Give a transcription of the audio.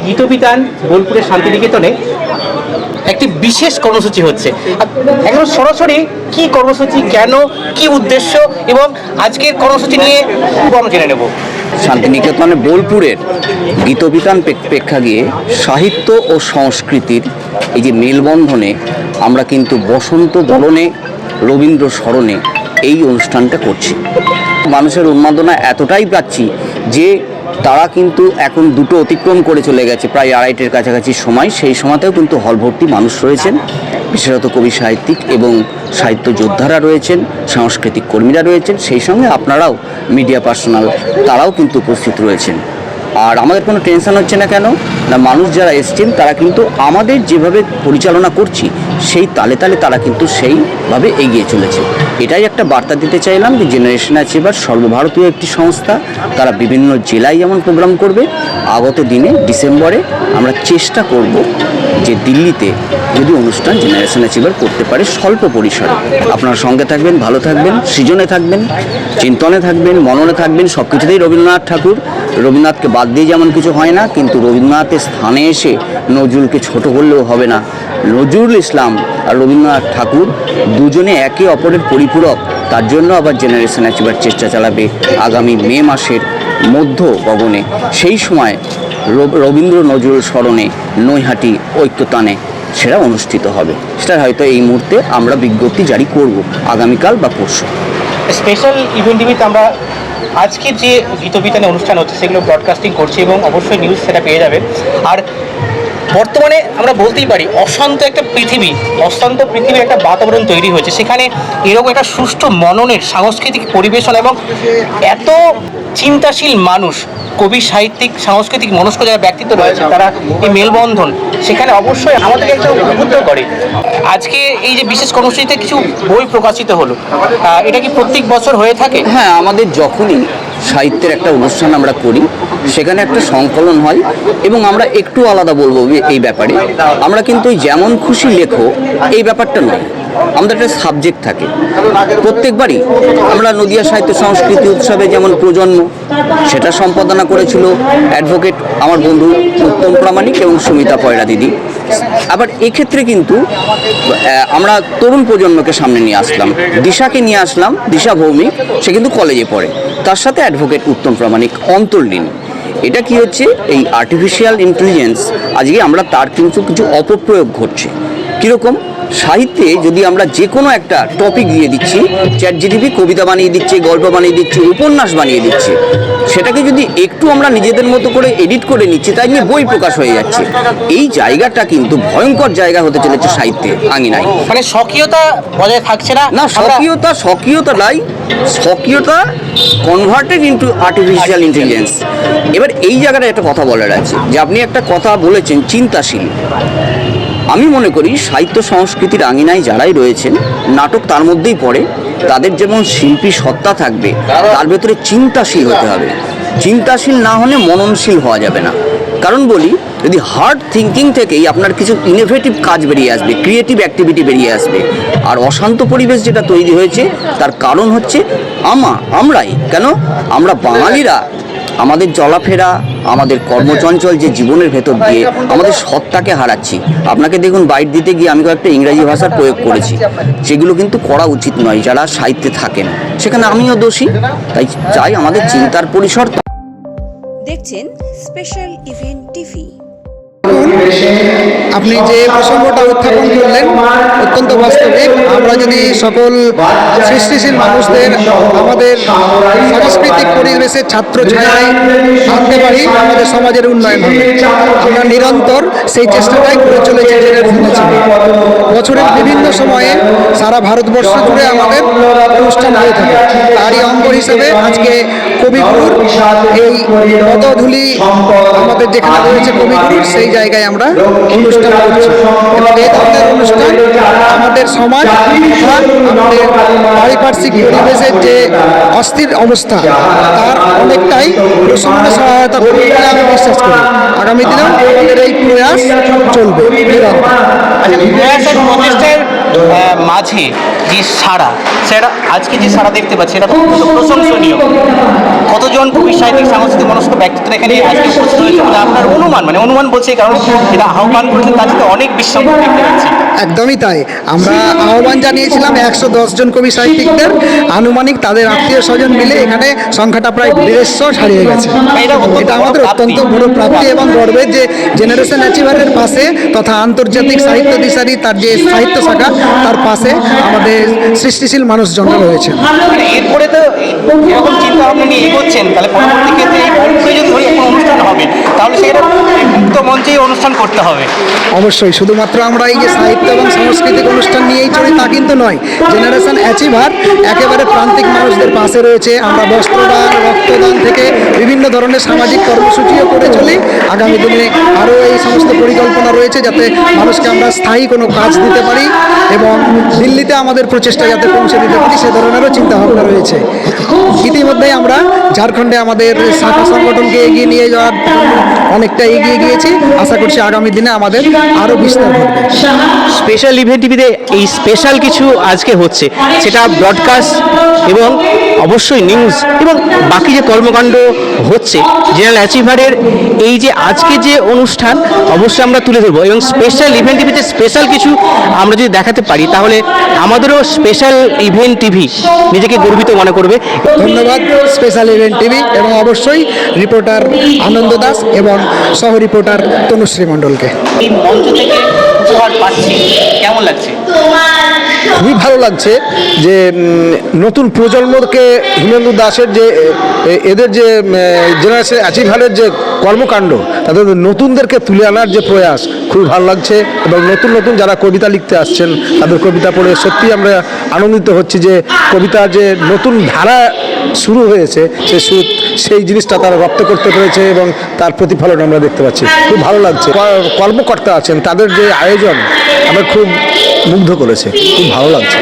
গীতবিতান বোলপুরের শান্তিনিকেতনে একটি বিশেষ কর্মসূচি হচ্ছে। এখন সরাসরি কি কর্মসূচি, কেন, কি উদ্দেশ্য এবং আজকের কর্মসূচি নিয়ে আমরা জেনে নেব। শান্তিনিকেতনে বোলপুরের গীতবিতান প্রেক্ষাগৃহে সাহিত্য ও সংস্কৃতির এই যে মেলবন্ধনে আমরা কিন্তু বসন্ত বরণে রবীন্দ্র স্মরণে এই অনুষ্ঠানটা করছি। মানুষের উন্মাদনা এতটাই পাচ্ছি যে তারা কিন্তু এখন দুটো অতিক্রম করে চলে গেছে, প্রায় 2:30-এর কাছাকাছি সময়। সেই সময়তেও কিন্তু হল ভর্তি মানুষ রয়েছেন, বিশেষত কবি সাহিত্যিক এবং সাহিত্য যোদ্ধারা রয়েছেন, সাংস্কৃতিক কর্মীরা রয়েছেন, সেই সঙ্গে আপনারাও মিডিয়া পার্সোনাল তারাও কিন্তু উপস্থিত রয়েছেন। আর আমাদের কোনো টেনশন হচ্ছে না, কেন না মানুষ যারা এসছেন তারা কিন্তু আমাদের যেভাবে পরিচালনা করছি সেই তালে তালে তারা কিন্তু সেইভাবে এগিয়ে চলেছে। এটাই একটা বার্তা দিতে চাইলাম যে জেনারেশন অ্যাচিভার সর্বভারতীয় একটি সংস্থা, তারা বিভিন্ন জেলায় যেমন প্রোগ্রাম করবে, আগত দিনে ডিসেম্বরে আমরা চেষ্টা করব যে দিল্লিতে যদি অনুষ্ঠান জেনারেশন অ্যাচিভার করতে পারে স্বল্প পরিসরে। আপনারা সঙ্গে থাকবেন, ভালো থাকবেন, সৃজনে থাকবেন, চিন্তনে থাকবেন, মননে থাকবেন, সব কিছুতেই রবীন্দ্রনাথ ঠাকুর। রবীন্দ্রনাথকে বাদ দিয়ে যেমন কিছু হয় না, কিন্তু রবীন্দ্রনাথের স্থানে এসে নজরুলকে ছোট করলেও হবে না। নজরুল ইসলাম আর রবীন্দ্রনাথ ঠাকুর দুজনে একে অপরের পরিপূরক। তার জন্য আবার জেনারেশন অ্যাচিভার চেষ্টা চালাবে আগামী মে মাসের মধ্য গগনে। সেই সময় রবীন্দ্র নজরুল স্মরণে নৈহাটি ঐক্যতানে সেটা অনুষ্ঠিত হবে। সেটা হয়তো এই মুহূর্তে আমরা বিজ্ঞপ্তি জারি করব আগামীকাল বা পরশু। স্পেশাল ইভেন্ট টিভিতে আমরা আজকে যে গীতবিতানে অনুষ্ঠান হচ্ছে সেগুলো ব্রডকাস্টিং করছি এবং অবশ্যই নিউজ সেটা পেয়ে যাবে। আর বর্তমানে আমরা বলতেই পারি অশান্ত একটা পৃথিবীর একটা বাতাবরণ তৈরি হয়েছে। সেখানে এরকম একটা সুষ্ঠু মননের সাংস্কৃতিক পরিবেশন এবং এত চিন্তাশীল মানুষ, কবি, সাহিত্যিক, সাংস্কৃতিক মনস্ক যারা ব্যক্তিত্ব রয়েছে, তারা এই মেলবন্ধন সেখানে অবশ্যই আমাদেরকে একটা উদ্বুদ্ধ করে। আজকে এই যে বিশেষ কর্মসূচিতে কিছু বই প্রকাশিত হলো, এটা কি প্রত্যেক বছর হয়ে থাকে? হ্যাঁ, আমাদের যখনই সাহিত্যের একটা অনুষ্ঠান আমরা করি সেখানে একটা সংকলন হয় এবং আমরা একটু আলাদা বলবো এই ব্যাপারে। আমরা কিন্তু যেমন খুশি লেখো এই ব্যাপারটা নয়, আমাদের একটা সাবজেক্ট থাকে। প্রত্যেকবারই আমরা নদিয়া সাহিত্য সংস্কৃতি উৎসবে যেমন প্রজন্ম, সেটা সম্পাদনা করেছিল অ্যাডভোকেট আমার বন্ধু উত্তম প্রামাণিক এবং সুমিতা পয়রা দিদি। আবার এক্ষেত্রে কিন্তু আমরা তরুণ প্রজন্মকে সামনে নিয়ে আসলাম, দিশাকে নিয়ে আসলাম, দিশা ভৌমিক, সে কিন্তু কলেজে পড়ে, তার সাথে অ্যাডভোকেট উত্তম প্রামাণিক অন্তর্লীন। এটা কি হচ্ছে, এই আর্টিফিশিয়াল ইন্টেলিজেন্স আজকে আমরা তার কিন্তু কিছু অপপ্রয়োগ ঘটছে। কীরকম? সাহিত্যে যদি আমরা যে কোনো একটা টপিক দিয়ে দিচ্ছি, চ্যাটজিপিটি কবিতা বানিয়ে দিচ্ছে, গল্প বানিয়ে দিচ্ছে, উপন্যাস বানিয়ে দিচ্ছে, সেটাকে যদি একটু আমরা নিজেদের মতো করে এডিট করে নিচ্ছি, তাই নিয়ে বই প্রকাশ হয়ে যাচ্ছে। এই জায়গাটা কিন্তু ভয়ঙ্কর জায়গা হতে চলেছে সাহিত্যে আঙিনায়। মানে স্বকীয়তা বজায় থাকছে না। না, স্বকীয়তা নাই, স্বকীয়তা কনভার্টেড ইন্টু আর্টিফিশিয়াল ইন্টেলিজেন্স। এবার এই জায়গাটা একটা কথা বলার আছে যে আপনি একটা কথা বলেছেন চিন্তাশীল। আমি মনে করি সাহিত্য সংস্কৃতির আঙিনায় যারাই রয়েছেন, নাটক তার মধ্যেই পড়ে, তাদের যেমন শিল্পী সত্তা থাকবে তার ভেতরে চিন্তাশীল হতে হবে। চিন্তাশীল না হলে মননশীল হওয়া যাবে না। কারণ বলি, যদি হার্ড থিঙ্কিং থেকেই আপনার কিছু ইনোভেটিভ কাজ বেরিয়ে আসবে, ক্রিয়েটিভ অ্যাক্টিভিটি বেরিয়ে আসবে। আর অশান্ত পরিবেশ যেটা তৈরি হয়েছে তার কারণ হচ্ছে আমরাই। কেন? আমরা বাঙালিরা আমাদের চলাফেরা, আমাদের কর্মচঞ্চল যে জীবনের ভেতর দিয়ে আমাদের সত্তাকে হারাচ্ছি। আপনাকে দেখুন, বাইট দিতে গিয়ে আমি কয়েকটা ইংরাজি ভাষার প্রয়োগ করেছি, সেগুলো কিন্তু করা উচিত নয় যারা সাহিত্যে থাকেন। সেখানে আমিও দোষী। তাই চাই আমাদের চিন্তার পরিসর। দেখছেন স্পেশাল ইভেন্ট টিভি। আপনি যে প্রসঙ্গটা উত্থাপন করলেন অত্যন্ত বাস্তবিক। আমরা যদি সকল সৃষ্টিশীল মানুষদের আমাদের সাংস্কৃতিক পরিবেশের ছাত্র ছায়ায় আনতে পারি, আমাদের সমাজের উন্নয়ন হবে। আমরা নিরন্তর সেই চেষ্টাটাই করে চলেছি, জেনে ফেলেছি। বছরের বিভিন্ন সময়ে সারা ভারতবর্ষ জুড়ে আমাদের অনুষ্ঠান হয়ে থাকে। তারই অঙ্গ হিসেবে আজকে কবিগুরুর এই পদধূলি আমাদের যেখানে রয়েছে কবিগুরুর, সেই জায়গায় আমরা অনুষ্ঠান করছি। এবং এই ধরনের অনুষ্ঠান আমাদের সমাজ তথা আমাদের পারিপার্শ্বিক পরিবেশের যে অস্থির অবস্থা তার অনেকটাই প্রশমনে সহায়তা করবে বলে আমি বিশ্বাস করি। আগামী দিনেও আমাদের এই প্রয়াস চলবে। মাঝে যে সাড়া, সেটা আজকে যে সাড়া দেখতে পাচ্ছি এটা অত্যন্ত প্রশংসনীয়। কতজন কবি সাহিত্যিক সাংস্কৃতিক মনস্ক ব্যক্তিত্ব এখানে আজকে উপস্থিত হয়েছে বলে আপনার অনুমান, মানে অনুমান বলছে কারণ যেটা আহ্বান করেছেন তার সাথে অনেক বিশ্বঙ্গ দেখতে পাচ্ছি। একদমই তাই, আমরা আহ্বান জানিয়েছিলাম 110 জন কবি সাহিত্যিকদের, আনুমানিক তাদের আত্মীয় স্বজন মিলে এখানে সংখ্যাটা প্রায় 150 ছাড়িয়ে গেছে। এটা আমাদের অত্যন্ত বড় প্রাপ্তি এবং গর্বের যে জেনারেশন অ্যাচিভারের পাশে তথা আন্তর্জাতিক সাহিত্য দিশারি তার যে সাহিত্য শাখা তার পাশে আমাদের সৃষ্টিশীল মানুষজন রয়েছে। এরপরে তো এরকম চিন্তা ভাবনা নিয়ে এগোচ্ছেন, তাহলে পরবর্তী ক্ষেত্রে এই বোলপুরে যদি ধরি কোনো অনুষ্ঠান হবে তাহলে সেটা মুক্ত মঞ্চেই অনুষ্ঠান করতে হবে। অবশ্যই, শুধুমাত্র আমরা এই যে সাহিত্য এবং সাংস্কৃতিক অনুষ্ঠান নিয়েই চলি তা কিন্তু নয়। জেনারেশন অ্যাচিভার একেবারে প্রান্তিক মানুষদের পাশে রয়েছে। আমরা বস্ত্রদান, রক্তদান থেকে বিভিন্ন ধরনের সামাজিক কর্মসূচিও করে চলি। আগামী দিনে আরও এই সমস্ত পরিকল্পনা রয়েছে যাতে মানুষকে আমরা স্থায়ী কোনো কাজ দিতে পারি এবং দিল্লিতে আমাদের প্রচেষ্টা যাতে পৌঁছে দিতে পারি সে ধরনেরও চিন্তাভাবনা রয়েছে। ইতিমধ্যেই আমরা ঝাড়খণ্ডে আমাদের শাখা সংগঠনকে এগিয়ে নিয়ে যাওয়ার জন্য অনেকটা এগিয়ে গিয়েছি। আশা করছি আগামী দিনে আমাদের আরও বিস্তার ঘটবে। স্পেশাল ইভেন্ট টিভিতে এই স্পেশাল কিছু আজকে হচ্ছে, সেটা ব্রডকাস্ট এবং অবশ্যই নিউজ এবং বাকি যে কর্মকাণ্ড হচ্ছে জেনারেল অ্যাচিভারের এই যে আজকে যে অনুষ্ঠান অবশ্যই আমরা তুলে ধরবো এবং স্পেশাল ইভেন্ট টিভিতে স্পেশাল কিছু আমরা যদি দেখাতে পারি তাহলে আমাদেরও স্পেশাল ইভেন্ট টিভি নিজেকে গর্বিত মনে করবে। ধন্যবাদ স্পেশাল ইভেন্ট টিভি এবং অবশ্যই রিপোর্টার আনন্দ দাস এবং সহ রিপোর্টার তনুশ্রী মণ্ডলকে। এই মঞ্চ থেকে উপহার পাচ্ছি, কেমন লাগছে? খুবই ভালো লাগছে যে নতুন প্রজন্মকে হিমেন্দু দাসের যে এদের যে জেনারেশন অ্যাচিভারের যে কর্মকাণ্ড তাদের নতুনদেরকে তুলে আনার যে প্রয়াস খুবই ভালো লাগছে এবং নতুন নতুন যারা কবিতা লিখতে আসছেন তাদের কবিতা পড়ে সত্যি আমরা আনন্দিত হচ্ছি যে কবিতার যে নতুন ধারা শুরু হয়েছে সেই জিনিসটা তারা রপ্ত করতে পেরেছে এবং তার প্রতিফলন আমরা দেখতে পাচ্ছি। খুব ভালো লাগছে। কর্মকর্তা আছেন তাদের যে আয়োজন আমার খুব মুগ্ধ করেছে, খুব ভালো লাগছে।